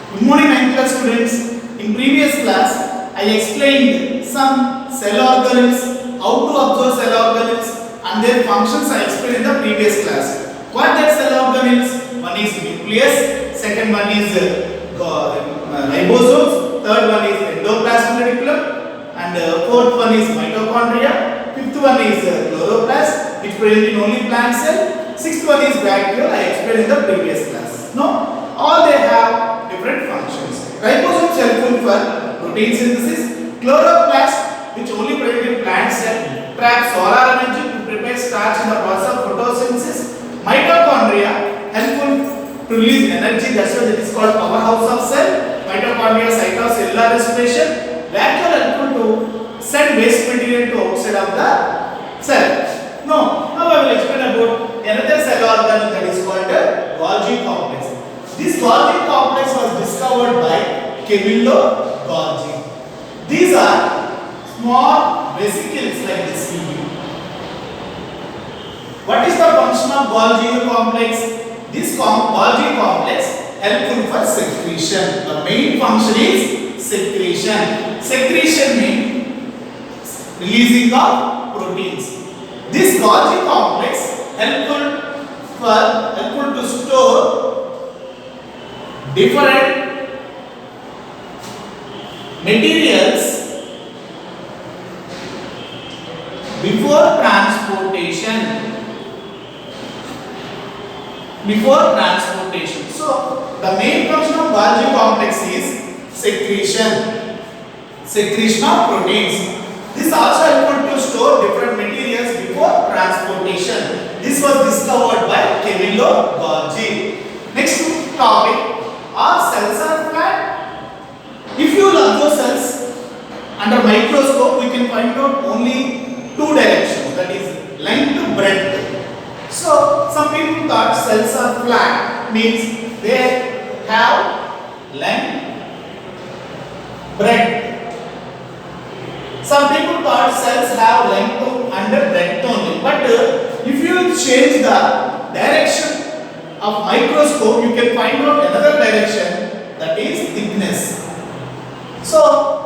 Good morning, 9th class students. In previous class, I explained some cell organelles, how to observe cell organelles and their functions I explained in the previous class. What are cell organelles? One is nucleus, second one is ribosomes, third one is endoplasmic reticulum, and fourth one is mitochondria, fifth one is chloroplast, which present in only plant cell, sixth one is vacuole. I explained in the previous class. No, all they have different functions. Ribosomes helpful for protein synthesis, chloroplast which only present in plant cell, trap solar energy to prepare starch in the process of photosynthesis, mitochondria helpful to release energy, that's why it is called powerhouse of cell, mitochondria cytocellular respiration, vacuole helpful to send waste material to outside of the cell. Now I will explain about another cell organ that is called Golgi complex. This Golgi complex was discovered by Camillo Golgi. These are small vesicles like this. What is the function of Golgi complex? This Golgi complex helpful for secretion. The main function is secretion. Secretion means releasing of proteins. This Golgi complex helpful to store different materials before transportation. So the main function of Golgi complex is secretion of proteins. This also helpful to store different materials before transportation. This was discovered by Camillo Golgi. Next topic. All cells are flat. If you observe cells under microscope, we can find out only two directions, that is length to breadth. So some people thought cells are flat means they have length, breadth. Some people thought cells have length and breadth only. But if you change the direction of microscope, you can find out another direction, that is thickness. So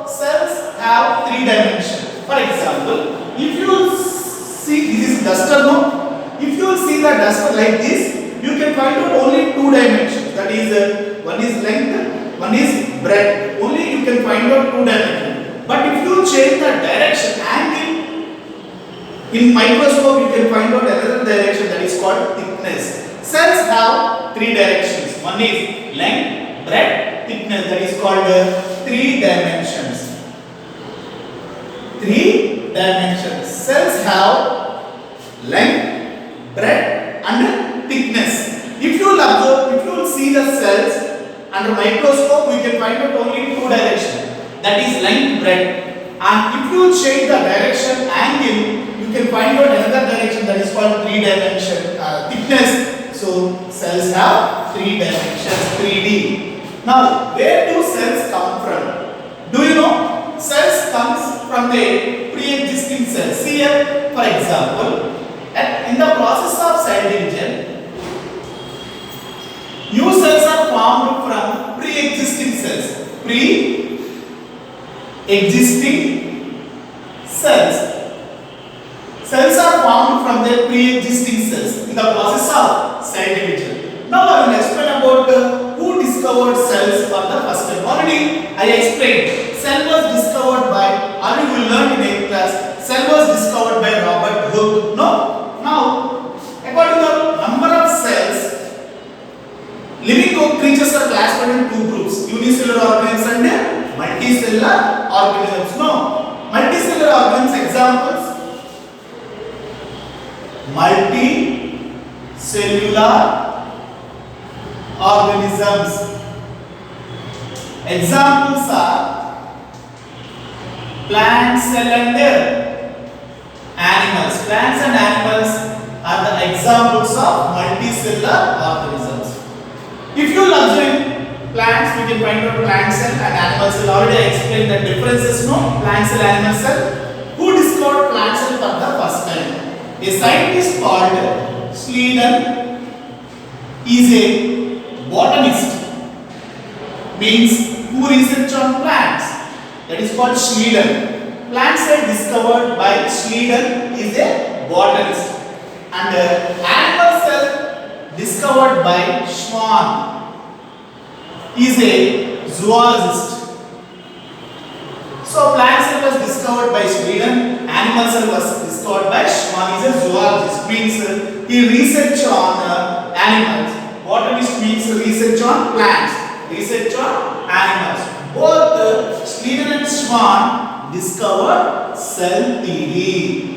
cells have three dimensions. For example, if you see this is duster, no? If you see the duster like this, you can find out only two dimensions. That is one is length, one is breadth. Only you can find out two dimensions. But if you change the direction, angle, in microscope you can find out another direction, that is called thickness. Cells have three directions. One is length, breadth, thickness. That is called three dimensions. Cells have length, breadth, and thickness. If you will see the cells under microscope, we can find out only two directions. That is length, breadth. And if you change the direction, angle, you can find out another direction, that is called three dimension thickness. So cells have three dimensions, 3D. Now, where do cells come from? Do you know? Cells comes from the pre-existing cells. See here, for example, in the process of cell division, new cells are formed from pre-existing cells. Cells are formed from their pre-existing cells in the process of cell division. Now I will explain about who discovered cells for the first time. Already I explained. Cell was discovered by, already we learned in 8th class, cell was discovered by Robert Hooke. No? Now, according to the number of cells, living creatures are classified in two groups, unicellular organisms and multicellular organisms. No? Multicellular organisms examples, multicellular organisms. Examples are plant cell and animals. Plants and animals are the examples of multicellular organisms. If you observe plants, we can find out plant cell and animal cell. Already I explained the differences. No, plant cell, animal cell. Who discovered plant cell for the first time? A scientist called Schleiden is a botanist means who research on plants. That is called Schleiden. Plant cell discovered by Schleiden is a botanist. And animal cell discovered by Schwann is a zoologist. So plant cell was discovered by Schleiden, animal cell was discovered by Schwann is a zoologist, means he research on animals. Botanist means research on plants, research on animals. Both Schleiden and Schwann discovered cell theory.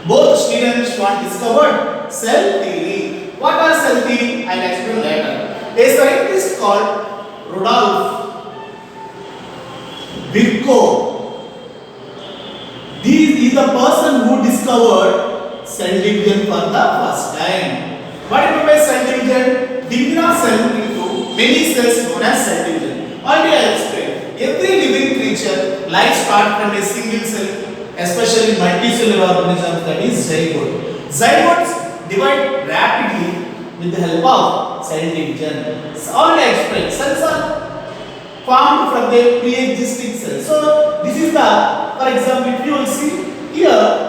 Both Schleiden and Schwann discovered cell theory. What are cell theory? I will explain later. A scientist called Rudolf Virchow. He is the person who discovered cell division for the first time. What do you mean by cell division? Division of cell into many cells known as cell division. Already I explained. Every living creature life starts from a single cell, especially multicellular organisms, that is zygote. Zygotes divide rapidly with the help of cell division. Already I explained. Cells are formed from the pre-existing cells. So this is the, for example, if you will see here,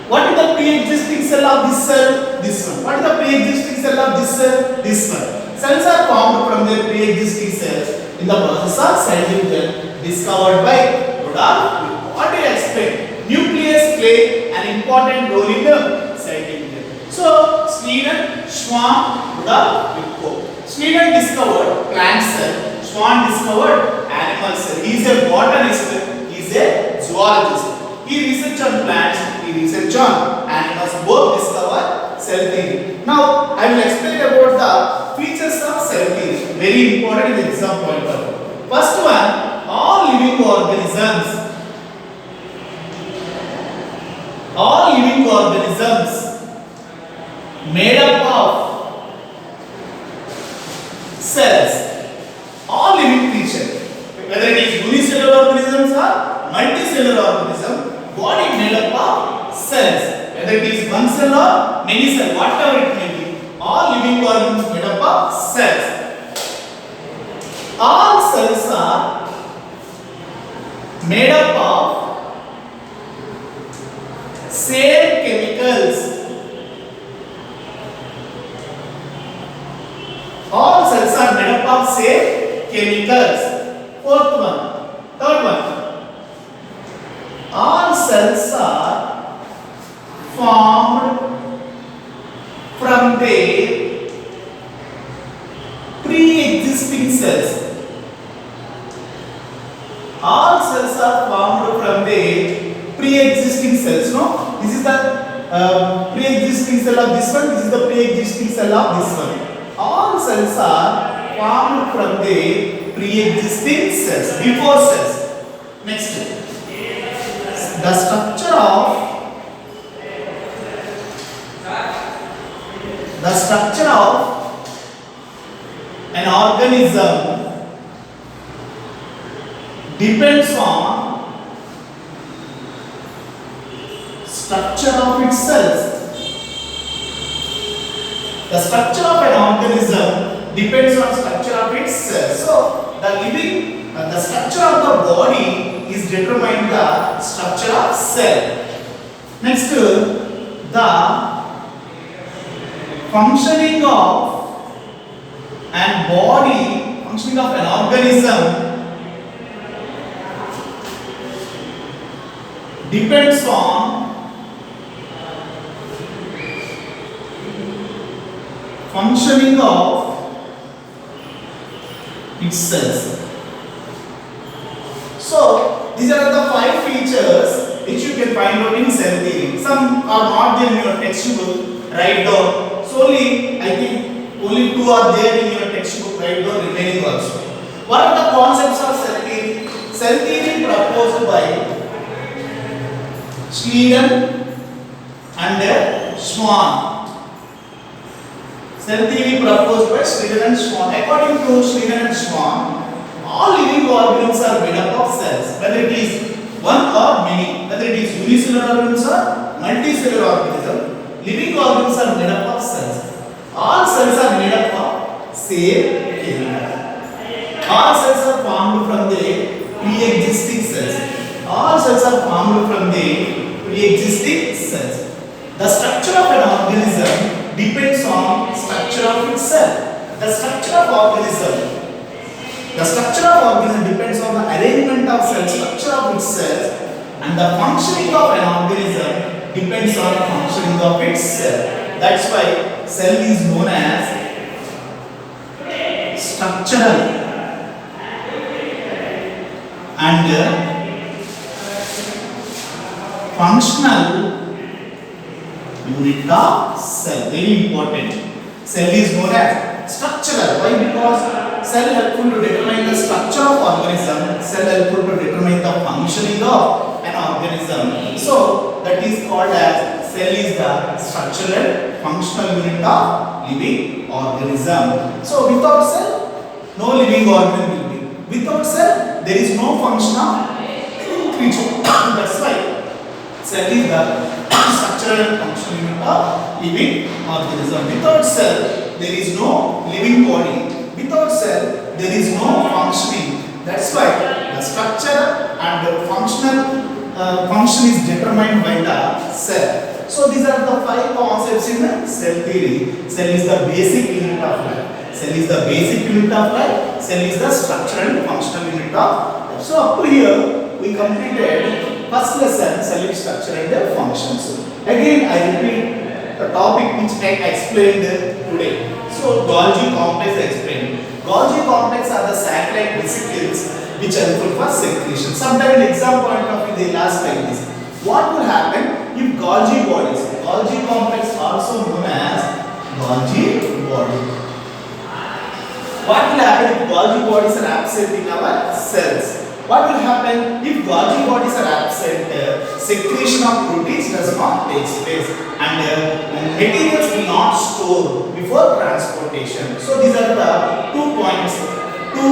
what is the pre-existing cell of this cell? This one. What is the pre-existing cell of this cell? This one. Cells are formed from their pre-existing cells in the process of cell division discovered by Rudolf Virchow. What do you expect? Nucleus play an important role in the cell division. So Schleiden, Schwann, Rudolf Virchow. Schleiden discovered plant cell, Schwann discovered animal cell. He is a botanist, he is a zoologist. He research on plants, he research on animals. Both discover cell theory. Now I will explain about the features of cell theory. Very important in the exam pointer. First one, all living organisms made up of cells. All living creatures, whether it is unicellular organisms or multicellular organism, body made up of cells. Whether it is one cell or many cells, whatever it may be, all living organisms made up of cells. All cells are made up of same chemicals. All cells are made up of same chemicals. Fourth one. Third one. All cells are formed from their pre-existing cells. All cells are formed from their pre-existing cells. No? This is the pre-existing cell of this one. This is the pre-existing cell of this one. All cells are formed from the pre-existing cells, before cells. Next, the structure of an organism depends on structure of its cells. The structure of an organism depends on structure of its cells. So the structure of the body is determined the structure of cell. Next, the functioning of an organism depends on functioning of its cells. So these are the 5 features which you can find out in cell theory. Some are not there in your textbook. Write down. Solely, I think only 2 are there in your textbook. Write down remaining also. What are the concepts of cell theory? Cell theory proposed by Schleiden and Schwann. Cell theory proposed by Schleiden and Schwann. According to Schleiden and Schwann, all living organisms are made up of cells, whether it is one or many, whether it is unicellular organisms or multicellular organisms. Living organisms are made up of cells. All cells are same chemical. All cells are formed from the pre-existing cells. All cells are formed from the pre-existing cells. The structure of an organism depends on structure of its cell. The structure of organism depends on the arrangement of cell structure of its cells, and the functioning of an organism depends on the functioning of its cell. That's why cell is known as structural and functional unit of cell. Very important. Cell is known as structural. Why? Because cell helpful to determine the structure of organism. Cell helpful to determine the functioning of an organism. So that is called as cell is the structural functional unit of living organism. So without cell, no living organism will be. Without cell, there is no function of living creature. That's why cell is the structural and functional unit of living organism. Without cell, there is no living body. Without cell, there is no functioning. That's why the structure and the function is determined by the cell. So these are the 5 concepts in the cell theory. Cell is the basic unit of life. Cell is the basic unit of life. Cell is the structural and functional unit of life. So up to here, we completed first lesson, cell structure and their functions. Again, I repeat the topic which I explained today. So Golgi complex explained. Golgi complex are the sac-like vesicles which are helpful for secretion. Sometimes in exam point of view they ask like this. What will happen if Golgi bodies, Golgi complex also known as Golgi body. What will happen if Golgi bodies are absent in our cells? What will happen if Golgi bodies are absent? Secretion of proteins does not take place, and materials will not store before transportation. So these are the 2 points to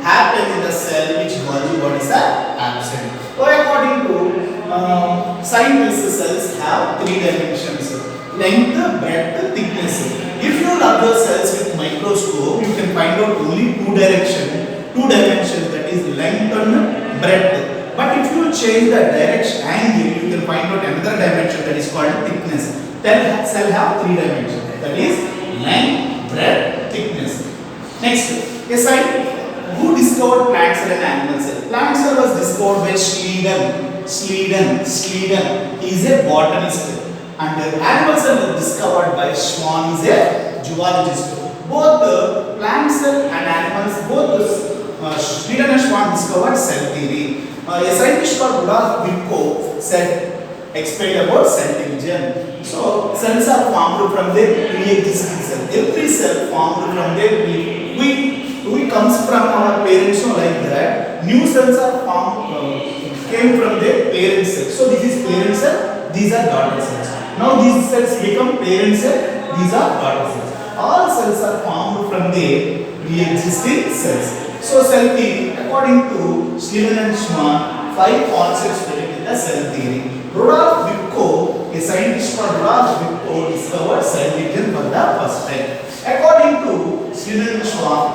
happen in the cell which Golgi bodies are absent. So according to scientists, cells have 3 dimensions: length, breadth, thickness. If you observe cells with microscope, you can find out only 2 dimensions, that is length and breadth. But if you change the direction angle, you can find out another dimension that is called thickness. Then cell have 3 dimensions, that is length, breadth, thickness. Next, a scientist who discovered plant cell and animal cell. Plant cell was discovered by Schleiden. He is a botanist. And animal cell was discovered by Schwann, is a zoologist. Both the plant cell and animals, both Schleiden and Schwann discovered cell theory. A scientist called Rudolf Virchow explained about cell division. So cells are formed from their pre-existing cell. Every cell formed from their we comes from our parents, so like that. New cells are formed came from their parent cell. So this is parent cell. These are daughter cells. Now these cells become parent cell, these are daughter cells. All cells are formed from the pre-existing cells. So cell theory, according to Schleiden and Schwann, 5 concepts related to the cell theory. Rudolf Virchow, a scientist called Rudolf Virchow, discovered cell division for the first time. According to Schleiden and Schwann,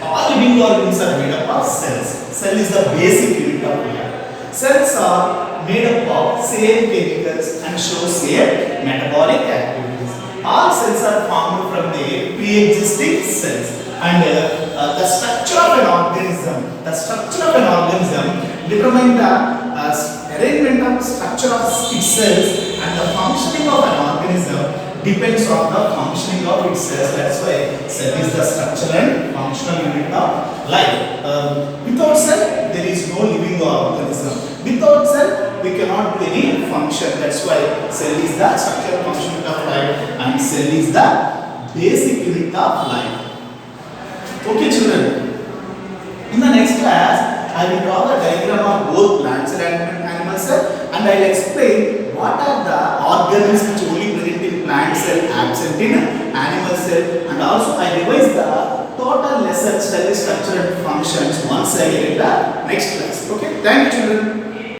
all living organisms are made up of cells. Cell is the basic unit of life. Cells are made up of same chemicals and show same metabolic activities. All cells are formed from the pre-existing cells, and the structure of an organism determine the arrangement of structure of its cells, and the functioning of an organism depends on the functioning of its cells. That's why cell is the structural and functional unit of life. Without cell, there is no living organism. Without cell, we cannot do any function. That's why cell is the structural function unit of life, and cell is the basic unit of life. Okay, children. In the next class, I will draw the diagram of both plant cell and animal cell, and I will explain what are the organelles which only present in plant cell, absent in animal cell, and also I revise the total lesson cell structure and functions once I get in the next class. Okay, thank you, children.